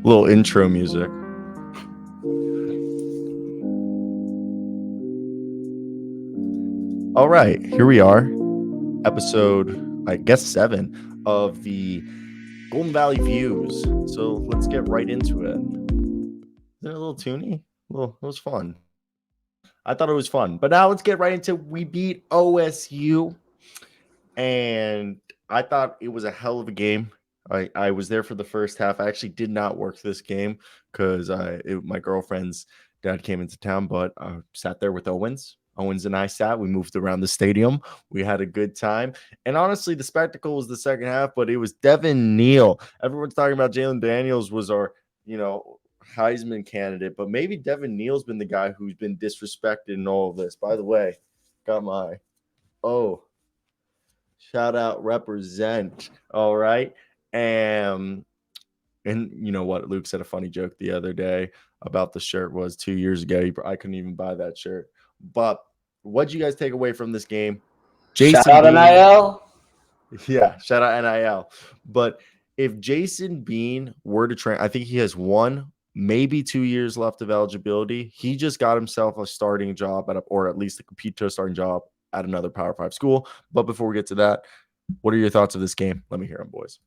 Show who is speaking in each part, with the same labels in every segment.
Speaker 1: Little intro music. All right, here we are. Episode, I guess, 7 of the Golden Valley Views. So let's get right into it. Isn't it a little toony? Well, it was fun. I thought it was fun. But now let's get right into we beat OSU. And I thought it was a hell of a game. I was there for the first half. I actually did not work this game because my girlfriend's dad came into town, but I sat there with Owens. Owens and I sat. We moved around the stadium. We had a good time. And honestly, the spectacle was the second half, but it was Devin Neal. Everyone's talking about Jalen Daniels was our, Heisman candidate, but maybe Devin Neal's been the guy who's been disrespected in all of this. By the way, got my shout out, represent. All right. And you know what? Luke said a funny joke the other day about the shirt was 2 years ago. I couldn't even buy that shirt. But what'd you guys take away from this game?
Speaker 2: Jason shout out Bean, NIL.
Speaker 1: Yeah, shout out NIL. But if Jason Bean were to train, I think he has 1, maybe 2 years left of eligibility. He just got himself a starting job or at least a compete to a starting job at another Power 5 school. But before we get to that, what are your thoughts of this game? Let me hear them, boys.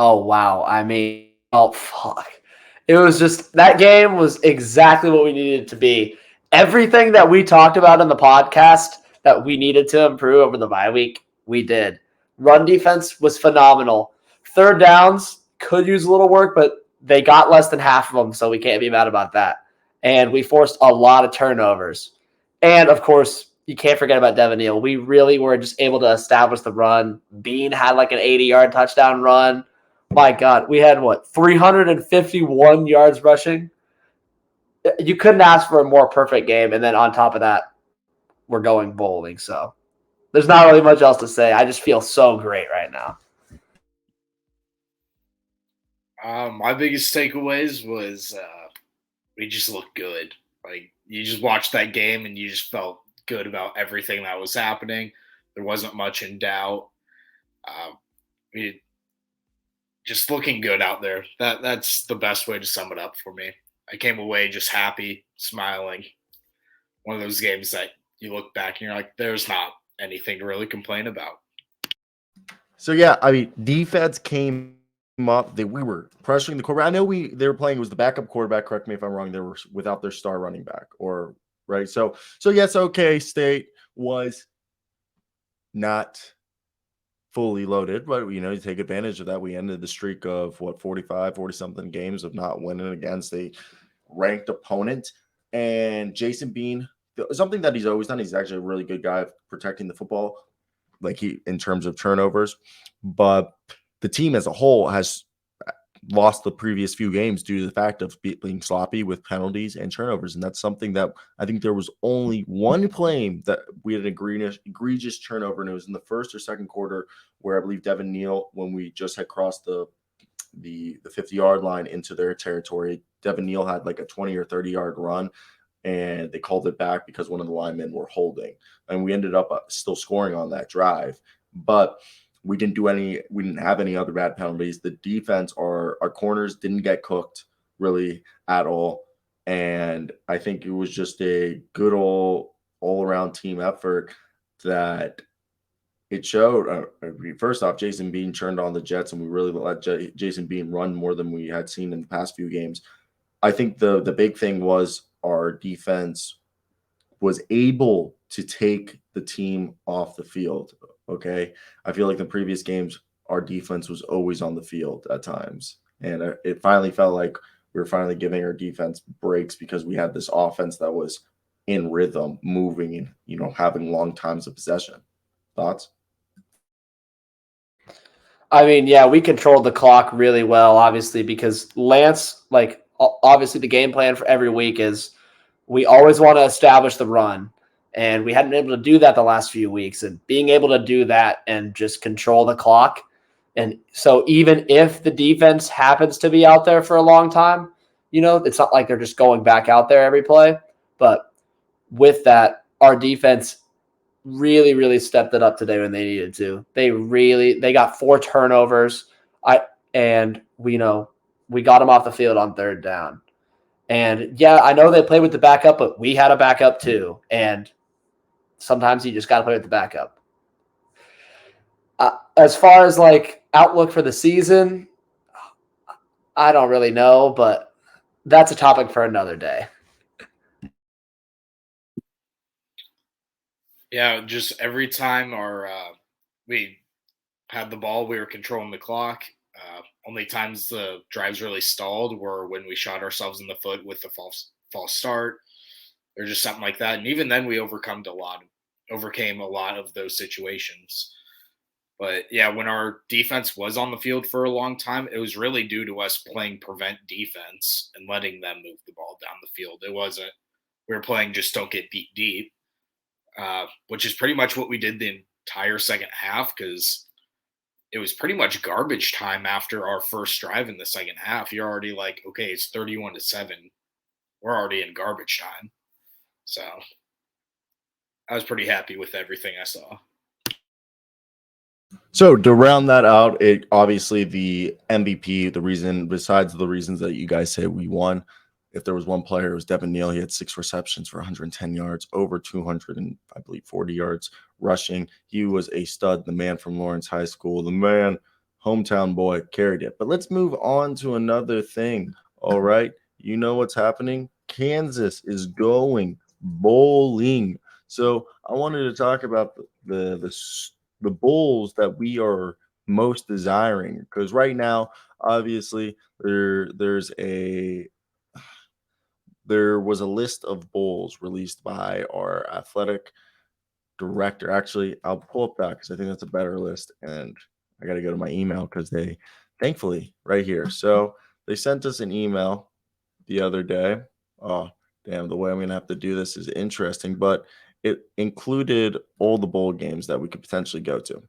Speaker 2: Oh, wow. I mean, fuck. It was just, that game was exactly what we needed it to be. Everything that we talked about in the podcast that we needed to improve over the bye week, we did. Run defense was phenomenal. Third downs could use a little work, but they got less than half of them, so we can't be mad about that. And we forced a lot of turnovers. And, of course, you can't forget about Devin Neal. We really were just able to establish the run. Bean had like an 80-yard touchdown run. My God, we had, 351 yards rushing? You couldn't ask for a more perfect game. And then on top of that, we're going bowling. So there's not really much else to say. I just feel so great right now.
Speaker 3: My biggest takeaways was we just looked good. Like, you just watched that game and you just felt good about everything that was happening. There wasn't much in doubt. We just looking good out there. That's the best way to sum it up for me. I came away just happy, smiling. One of those games that you look back and you're like, there's not anything to really complain about.
Speaker 1: So, yeah, I mean, defense came up. We were pressuring the quarterback. I know they were playing, it was the backup quarterback. Correct me if I'm wrong. They were without their star running back right. So yes, okay, State was not fully loaded, but you take advantage of that. We ended the streak of 40 something games of not winning against a ranked opponent. And Jason Bean, something that he's always done, he's actually a really good guy of protecting the football, in terms of turnovers. But the team as a whole has lost the previous few games due to the fact of being sloppy with penalties and turnovers. And that's something that I think there was only one claim that we had an egregious turnover, and it was in the first or second quarter where I believe Devin Neal, when we just had crossed the 50-yard line into their territory, Devin Neal had like a 20 or 30-yard run, and they called it back because one of the linemen were holding. And we ended up still scoring on that drive. But we didn't have any other bad penalties. The defense, our corners didn't get cooked really at all. And I think it was just a good all-around team effort that it showed. First off, Jason Bean turned on the Jets, and we really let Jason Bean run more than we had seen in the past few games. I think the big thing was our defense was able to take the team off the field. Okay. I feel like the previous games, our defense was always on the field at times. And it finally felt like we were finally giving our defense breaks because we had this offense that was in rhythm, moving and, having long times of possession. Thoughts?
Speaker 2: I mean, yeah, we controlled the clock really well, obviously, because Lance, obviously the game plan for every week is we always want to establish the run. And we hadn't been able to do that the last few weeks. And being able to do that and just control the clock. And so even if the defense happens to be out there for a long time, it's not like they're just going back out there every play. But with that, our defense really, really stepped it up today when they needed to. They got 4 turnovers. and we got him off the field on third down. And yeah, I know they played with the backup, but we had a backup too. And sometimes you just got to play with the backup. As far as like outlook for the season, I don't really know, but that's a topic for another day.
Speaker 3: Yeah, just every time we had the ball, we were controlling the clock. Only times the drives really stalled were when we shot ourselves in the foot with the false start, or just something like that. And even then, we overcame a lot of those situations. But yeah, when our defense was on the field for a long time, it was really due to us playing prevent defense and letting them move the ball down the field. It wasn't we were playing just don't get beat deep, which is pretty much what we did the entire second half, because it was pretty much garbage time after our first drive in the second half. You're already like, okay, it's 31-7. We're already in garbage time. So I was pretty happy with everything I saw.
Speaker 1: So to round that out, it obviously the MVP, the reason besides the reasons that you guys say we won, if there was one player, it was Devin Neal. He had 6 receptions for 110 yards, over 200 and I believe 40 yards rushing. He was a stud, the man from Lawrence High School, the man, hometown boy, carried it. But let's move on to another thing. All right, you know what's happening? Kansas is going bowling. So I wanted to talk about the bowls that we are most desiring, because right now, obviously, there was a list of bowls released by our athletic director. Actually, I'll pull up that because I think that's a better list, and I got to go to my email because they, thankfully, right here. So they sent us an email the other day. Oh, damn, the way I'm going to have to do this is interesting, but it included all the bowl games that we could potentially go to.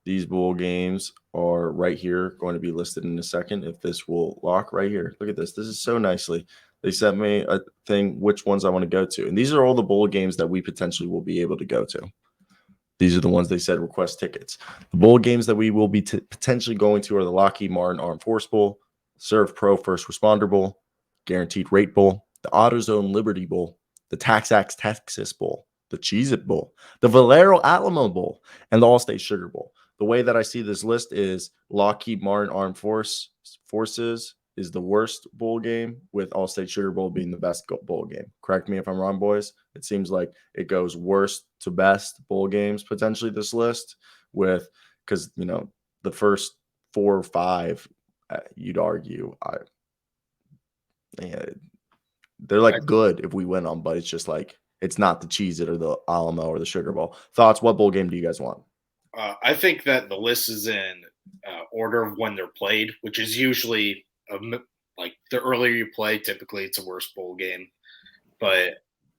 Speaker 1: These bowl games are right here, going to be listed in a second if this will lock right here. Look at this. This is so nicely. They sent me a thing, which ones I want to go to. And these are all the bowl games that we potentially will be able to go to. These are the ones they said request tickets. The bowl games that we will be potentially going to are the Lockheed Martin Armed Force Bowl, Serve Pro First Responder Bowl, Guaranteed Rate Bowl, the AutoZone Liberty Bowl, the TaxAx Texas Bowl, the Cheez-It Bowl, the Valero Alamo Bowl, and the All-State Sugar Bowl. The way that I see this list is Lockheed Martin Armed Forces is the worst bowl game, with All-State Sugar Bowl being the best bowl game. Correct me if I'm wrong, boys. It seems like it goes worst to best bowl games, potentially, this list, with, because, the first 4 or 5, you'd argue, they're like good if we win them, but it's just like, it's not the Cheez-It or the Alamo or the Sugar Bowl. Thoughts? What bowl game do you guys want?
Speaker 3: I think that the list is in order of when they're played, which is usually like the earlier you play, typically it's a worse bowl game. But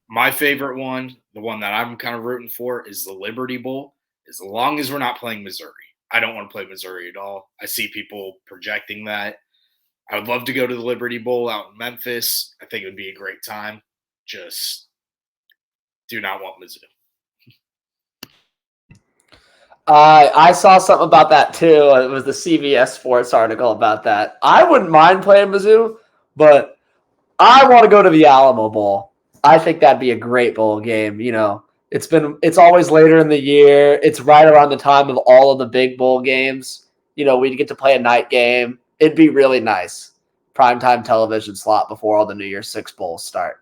Speaker 3: my favorite one, the one that I'm kind of rooting for, is the Liberty Bowl. As long as we're not playing Missouri, I don't want to play Missouri at all. I see people projecting that. I would love to go to the Liberty Bowl out in Memphis. I think it would be a great time. Just do not want Mizzou.
Speaker 2: I saw something about that too. It was the CBS Sports article about that. I wouldn't mind playing Mizzou, but I want to go to the Alamo Bowl. I think that'd be a great bowl game. It's always later in the year. It's right around the time of all of the big bowl games. We'd get to play a night game. It'd be really nice. Primetime television slot before all the New Year's Six bowls start.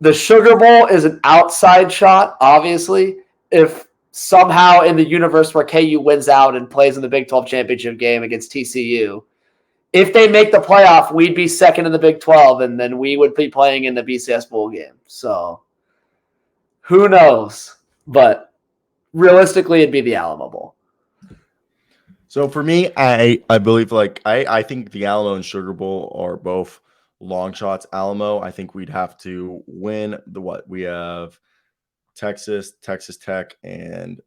Speaker 2: The Sugar Bowl is an outside shot, obviously. If somehow in the universe where KU wins out and plays in the Big 12 championship game against TCU, if they make the playoff, we'd be second in the Big 12, and then we would be playing in the BCS bowl game. So who knows? But realistically, it'd be the Alamo Bowl.
Speaker 1: So for me, I believe, I think the Alamo and Sugar Bowl are both long shots. Alamo, I think we'd have to win we have Texas Tech, and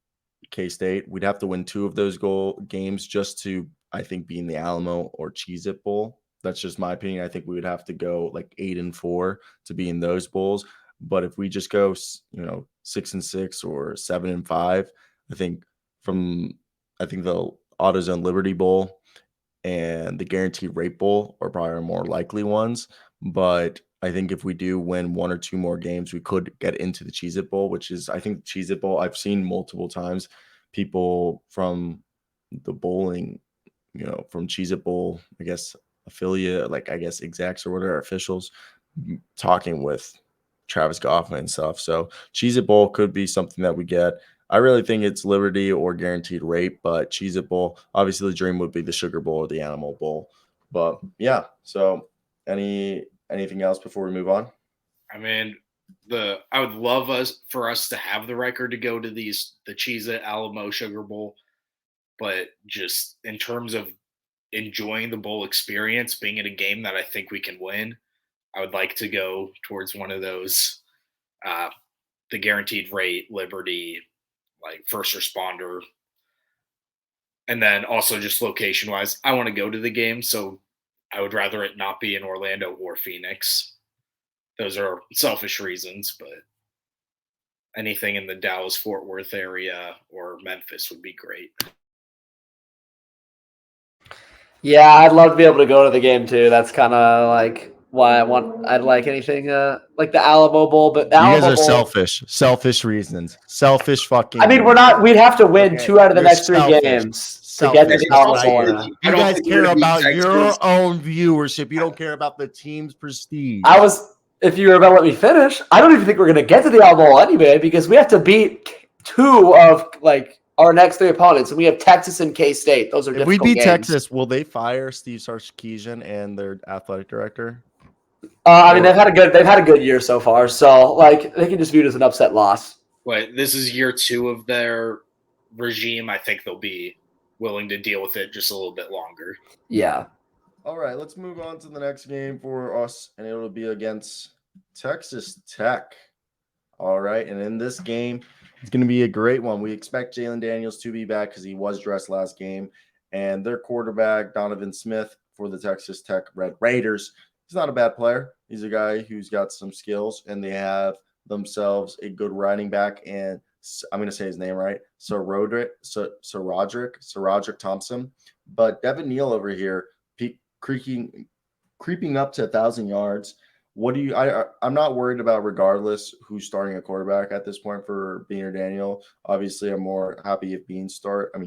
Speaker 1: K-State. We'd have to win 2 of those games just to, I think, be in the Alamo or Cheez-It Bowl. That's just my opinion. I think we would have to go like 8-4 to be in those bowls. But if we just go, 6-6 or 7-5, I think the AutoZone Liberty Bowl and the Guaranteed Rate Bowl are probably our more likely ones. But I think if we do win one or two more games, we could get into the Cheez-It Bowl, which is, I think, the Cheez-It Bowl I've seen multiple times. People from the bowling, from Cheez-It Bowl, I guess, affiliate, like, I guess, execs or whatever, officials, talking with Travis Goffman and stuff. So Cheez-It Bowl could be something that we get. I really think it's Liberty or Guaranteed Rate, but Cheez-It Bowl, obviously the dream would be the Sugar Bowl or the Animal Bowl. But yeah, so anything else before we move on?
Speaker 3: I mean, I would love for us to have the record to go to the Cheez-It, Alamo, Sugar Bowl, but just in terms of enjoying the bowl experience, being in a game that I think we can win, I would like to go towards one of those, the Guaranteed Rate, Liberty, like first responder. And then also just location wise, I want to go to the game. So I would rather it not be in Orlando or Phoenix. Those are selfish reasons, but anything in the Dallas Fort Worth area or Memphis would be great.
Speaker 2: Yeah, I'd love to be able to go to the game too. That's kind of like why I'd like anything like the Alamo Bowl, but the
Speaker 1: You
Speaker 2: Alamo
Speaker 1: guys are
Speaker 2: Bowl,
Speaker 1: selfish reasons, selfish fucking.
Speaker 2: I mean, we'd have to win
Speaker 1: Okay,
Speaker 2: 2 out of the
Speaker 1: you're
Speaker 2: next 3
Speaker 1: selfish.
Speaker 2: games to get to the
Speaker 3: That's
Speaker 2: Alamo
Speaker 3: also
Speaker 2: Bowl.
Speaker 3: worth
Speaker 2: now.
Speaker 3: I
Speaker 1: You
Speaker 3: don't
Speaker 1: guys
Speaker 3: think
Speaker 1: care
Speaker 3: we're gonna beat
Speaker 1: about your
Speaker 3: Texas.
Speaker 1: own viewership. You don't care about the team's prestige.
Speaker 2: If you were about to let me finish, I don't even think we're going to get to the Alamo Bowl anyway because we have to beat 2 of like our next 3 opponents, and we have Texas and K-State. Those are
Speaker 1: If we
Speaker 2: difficult
Speaker 1: beat
Speaker 2: games.
Speaker 1: Texas, will they fire Steve Sarkisian and their athletic director?
Speaker 2: I mean, they've had a good year so far, so like they can just view it as an upset loss.
Speaker 3: But this is year 2 of their regime. I think they'll be willing to deal with it just a little bit longer.
Speaker 2: Yeah.
Speaker 1: All right, let's move on to the next game for us, and it'll be against Texas Tech. All right, and in this game, it's going to be a great one. We expect Jalen Daniels to be back because he was dressed last game, and their quarterback, Donovan Smith, for the Texas Tech Red Raiders, he's not a bad player. He's a guy who's got some skills, and they have themselves a good running back, and I'm going to say his name right, Sir Roderick Thompson. But Devin Neal over here, creeping up to 1,000 yards. What do you? I'm not worried about regardless who's starting a quarterback at this point for Bean or Daniel. Obviously, I'm more happy if Bean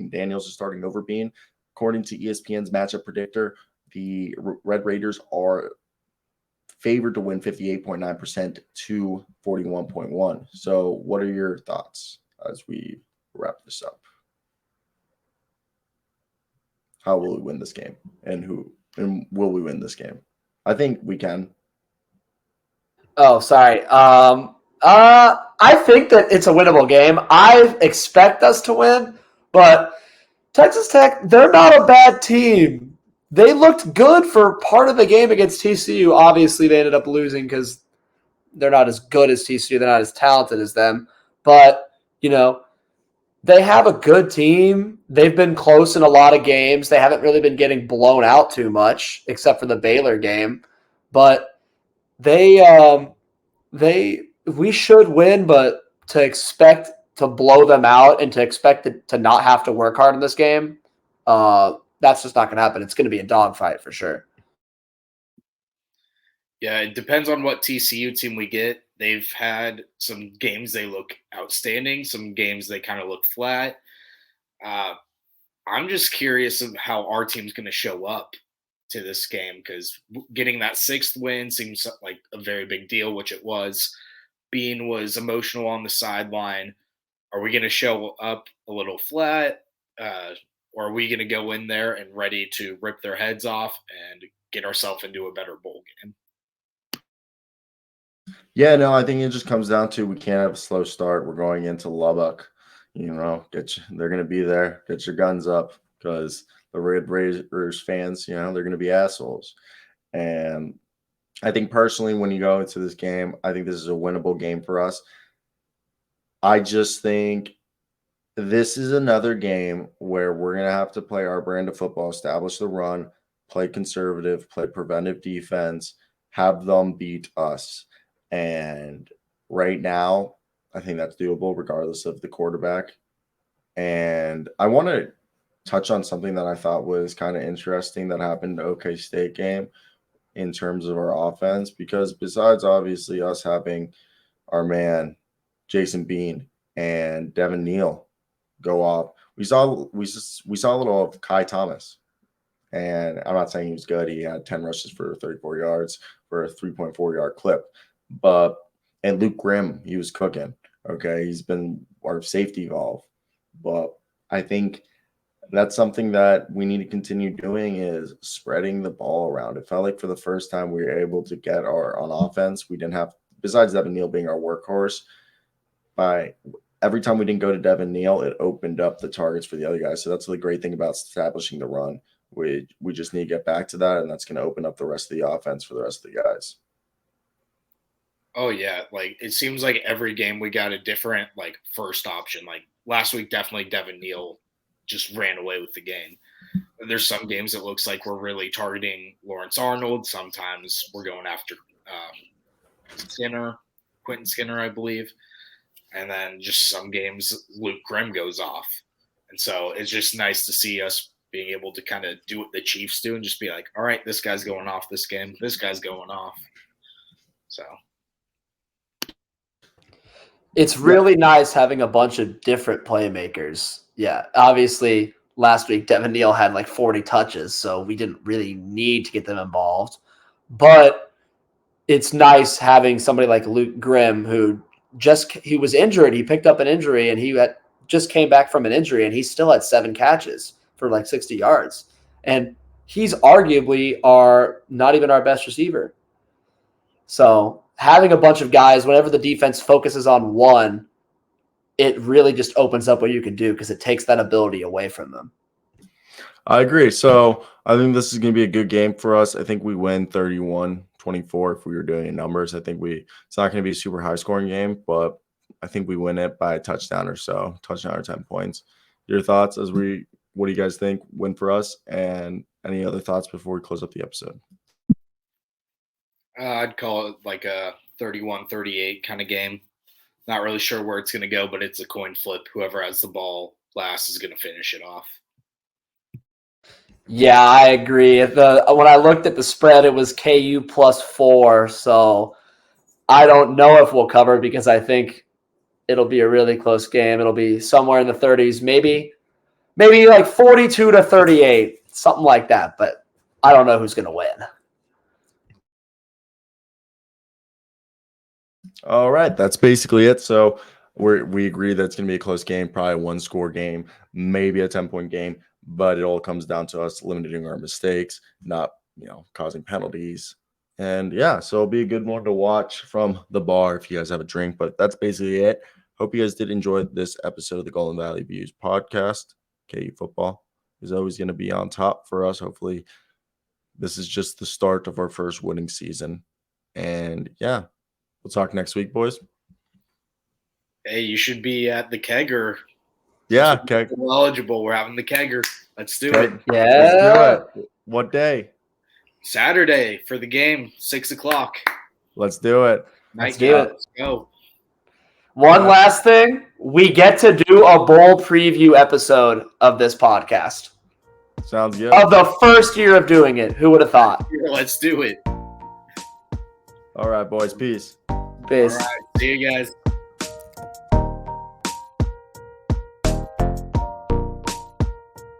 Speaker 1: Daniels is starting over Bean. According to ESPN's matchup predictor, the Red Raiders are favored to win 58.9% to 41.1. So, what are your thoughts as we wrap this up? How will we win this game, and will we win this game? I think we can.
Speaker 2: Oh, sorry. I think that it's a winnable game. I expect us to win, but Texas Tech, they're not a bad team. They looked good for part of the game against TCU. Obviously, they ended up losing because they're not as good as TCU. They're not as talented as them. But, they have a good team. They've been close in a lot of games. They haven't really been getting blown out too much, except for the Baylor game. But we should win, but to expect to blow them out and to expect to not have to work hard in this game, that's just not going to happen. It's going to be a dogfight for sure.
Speaker 3: Yeah, it depends on what TCU team we get. They've had some games they look outstanding, some games they kind of look flat. I'm just curious of how our team's going to show up to this game because getting that 6th win seems like a very big deal, which it was. Bean was emotional on the sideline. Are we going to show up a little flat? Or are we going to go in there and ready to rip their heads off and get ourselves into a better bowl game?
Speaker 1: Yeah, no, I think it just comes down to we can't have a slow start. We're going into Lubbock. They're going to be there. Get your guns up because the Red Raiders fans, they're going to be assholes. And I think personally, when you go into this game, I think this is a winnable game for us. I just think this is another game where we're going to have to play our brand of football, establish the run, play conservative, play preventive defense, have them beat us. And right now, I think that's doable regardless of the quarterback. And I want to touch on something that I thought was kind of interesting that happened in the OK State game in terms of our offense, because besides obviously us having our man Jason Bean and Devin Neal go off, we saw a little of Kai Thomas. And I'm not saying he was good. He had 10 rushes for 34 yards for a 3.4-yard clip. And Luke Grimm, he was cooking. Okay. He's been our safety valve. But I think that's something that we need to continue doing, is spreading the ball around. It felt like for the first time we were able to get on offense. We didn't have, besides Devin Neal being our workhorse, by every time we didn't go to Devin Neal, it opened up the targets for the other guys. So that's the great thing about establishing the run. We just need to get back to that, and that's going to open up the rest of the offense for the rest of the guys.
Speaker 3: Oh yeah, like it seems like every game we got a different like first option. Like last week, definitely Devin Neal just ran away with the game. There's some games it looks like we're really targeting Lawrence Arnold. Sometimes we're going after Quentin Skinner, I believe. And then just some games Luke Grimm goes off. And so it's just nice to see us being able to kind of do what the Chiefs do and just be like, all right, this guy's going off this game. This guy's going off. So
Speaker 2: it's really nice having a bunch of different playmakers. Yeah, obviously last week Devin Neal had like 40 touches, so we didn't really need to get them involved. But it's nice having somebody like Luke Grimm who he was injured. He picked up an injury and just came back from an injury, and he still had 7 catches for like 60 yards. And he's arguably not even our best receiver. So having a bunch of guys, whenever the defense focuses on one, it really just opens up what you can do, because it takes that ability away from them.
Speaker 1: I agree. So I think this is going to be a good game for us. I think we win 31-24 if we were doing numbers. I think it's not going to be a super high scoring game, but I think we win it by a touchdown or so, touchdown or 10 points. Your thoughts what do you guys think win for us, and any other thoughts before we close up the episode?
Speaker 3: I'd call it like a 31-38 kind of game. Not really sure where it's going to go, but it's a coin flip. Whoever has the ball last is going to finish it off.
Speaker 2: Yeah, I agree. When I looked at the spread, it was KU +4. So I don't know if we'll cover, because I think it'll be a really close game. It'll be somewhere in the 30s, maybe like 42-38, something like that. But I don't know who's going to win.
Speaker 1: All right, that's basically it. So we agree that it's going to be a close game, probably a 1-score game, maybe a 10-point game, but it all comes down to us limiting our mistakes, not causing penalties. And yeah, so it'll be a good one to watch from the bar if you guys have a drink. But that's basically it. Hope you guys did enjoy this episode of the Golden Valley Views podcast. KU football is always going to be on top for us. Hopefully, this is just the start of our first winning season. And yeah, we'll talk next week, boys.
Speaker 3: Hey, you should be at the kegger.
Speaker 1: Yeah, keg.
Speaker 3: We're eligible. We're having the kegger. Let's do it.
Speaker 2: Yeah.
Speaker 1: Let's do it. What day?
Speaker 3: Saturday for the game, 6:00.
Speaker 1: Let's do it.
Speaker 2: Let's do it.
Speaker 3: Let's go.
Speaker 2: One last thing. We get to do a bowl preview episode of this podcast.
Speaker 1: Sounds good.
Speaker 2: Of the first year of doing it. Who would have thought?
Speaker 3: Let's do it.
Speaker 1: All right, boys. Peace.
Speaker 2: Peace.
Speaker 3: All right. See you guys.